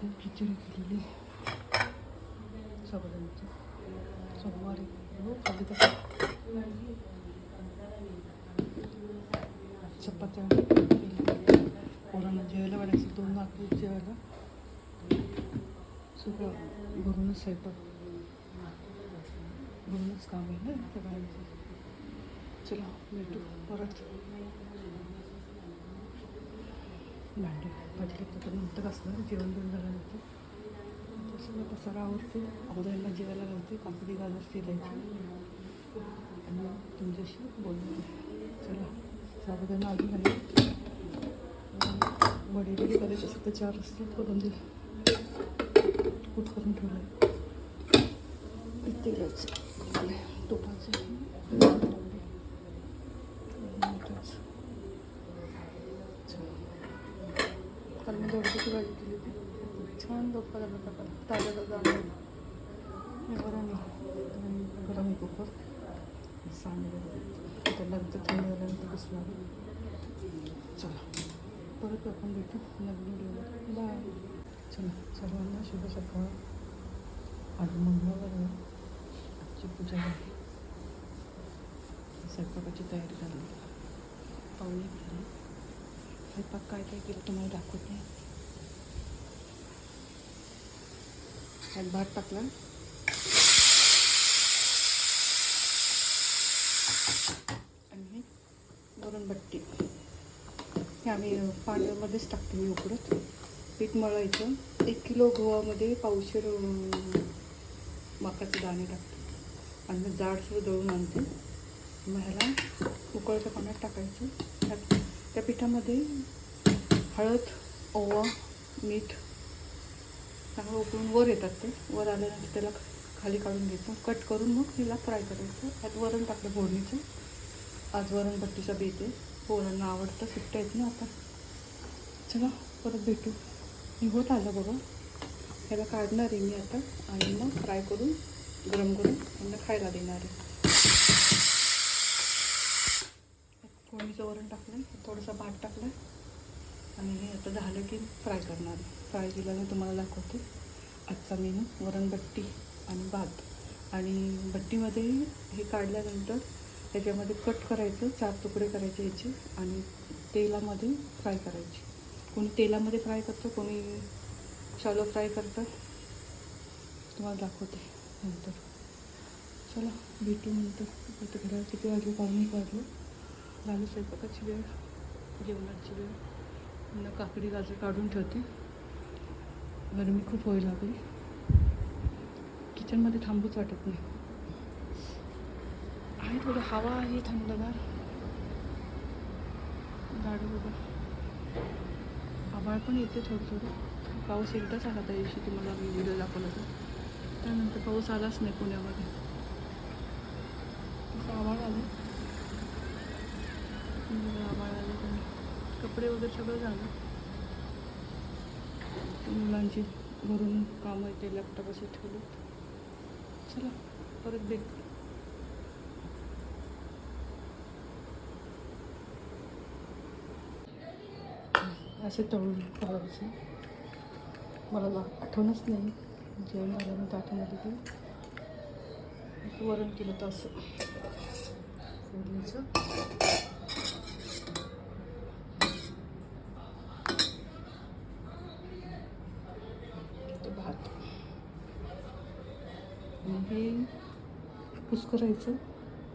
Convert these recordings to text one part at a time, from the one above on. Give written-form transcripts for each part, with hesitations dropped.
खिचडी केलेली साबुदाण्याची सोमवारी खाली तर चपात्या पोरांना जेवायला वाढायचं 2 नागपूर जेवायला सगळं भरूनच स्वयंपाक भरूनच काम आहे ना सगळ्यांचं. चला भेटू परत. भांडे भाजी तर नंतर असणार जेवण बिवून झाल्यानंतर सगळं पसारा आवडते. अगोदरला जेवायला घालते काकडी गाजर शिजायची आणि तुमच्याशी बोलते. चला साबुदाणा अजून आहे वडी वडी करायची असं तर 4 वाजता करून दे कूट करून ठेवलं तेलाचं तुपाचं काल मी दोडक्याची भाजी केली होती छान दोडका झाला प्रकार ताजा ताजा गरम गरम कुकर सांडलं त्यानंतर थंड झाल्यानंतर बसणार. चला परत आपण भेटू नवीन व्हिडिओ. बाय. चला सर्वांना शुभ सकाळ. आज मंगळवार आहे. आजची पूजा झाली स्वयंपाकाची तयारी झाली पाहुणे केली. स्वयंपाक काय काय केलं तुम्हाला दाखवते. त्यात भात टाकला आणि वरणबट्टी हे आम्ही पाण्यामध्येच टाकते मी उकडत. पीठ मळायचं 1 किलो गव्हामध्ये पावशेर मकाचे दाणे टाकते आणि मग जाडसर दळून आणते. मग ह्याला उकळत्या पाण्यात टाकायचं. त्या पिठामध्ये हळद ओवा मीठ चांगलं उकळून वर येतात. ते वर आल्यानंतर त्याला खाली काढून घ्यायचं कट करून मग हिला फ्राय करायचं. त्यात वरण टाकलं फोडणीचं. आज वरणबट्टीचा बेत आहे. पोरांना आवडतं सुट्ट्या आहेत ना आता. चला परत भेटू. मी होत आलं बघा. ह्याला काढणार आहे मी आता आणि मग फ्राय करून गरम करून त्यांना खायला देणार आहे. फोडणीचं वरण टाकलं थोडंसं भात टाकलं आणि हे आता झालं की फ्राय करणार आहे. फ्राय केल्याने तुम्हाला दाखवते आजचा मेनू. वरणबट्टी आणि भात आणि बट्टीमध्ये हे काढल्यानंतर त्याच्यामध्ये कट करायचं 4 तुकडे करायचे याचे आणि तेलामध्ये फ्राय करायचे. कोणी तेलामध्ये फ्राय करतं कोणी शॅलो फ्राय करतं. तुम्हाला दाखवते नंतर. चला भेटू नंतर. आता घरात किती वाजले 1:15 वाजले. झाली स्वयंपाकाची वेळ जेवणाची वेळ. पुन्हा काकडी गाजर काढून ठेवते. गरमी खूप व्हायला लागली. किचनमध्ये थांबूच वाटत नाही. आहे थोडं हवा आहे थंडगार झाडं बघा. आभाळ पण येते थोडं थोडं. पाऊस एकदाच आला त्या दिवशी तुम्हाला मी व्हिडिओ दाखवला तर त्यानंतर पाऊस आलाच नाही पुण्यामध्ये. तसं आभाळ आलं आभाळ आलं पण कपडे वगैरे सगळं झालं. मुलांची घरून कामं येते लॅपटॉप असे ठेवले. चला परत भेट. असे तळून करायचे. मला आठवणच नाही जेवण झाल्यानंतर आठवण की वरण केलं तर असं फोडणीचं ते भात आणि हे कुस्करायचं.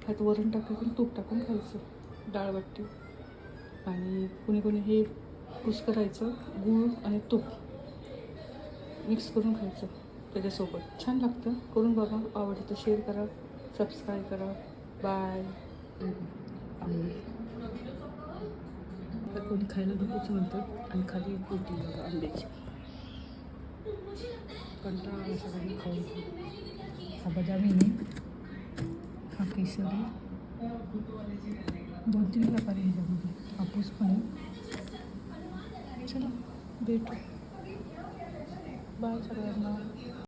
ह्यात वरण टाकायचं तूप टाकून खायचं डाळबट्टी. आणि कुणी कुणी हे कुस्करायचं गूळ आणि तूप मिक्स करून खायचं त्याच्यासोबत. छान लागतं. करून बघा. आवडतं तर शेअर करा सबस्क्राईब करा. बाय. तर कोणी खायला नकोच म्हणतात आणि खाली पोटी बघा आंब्याची. कंटाळा सगळ्यांनी खाऊन. हा बदामी हा केसरी 2-3 प्रकार आहे ह्याच्यामध्ये. हापूस पण आहे. चला भेटू. बाय सगळ्यांना.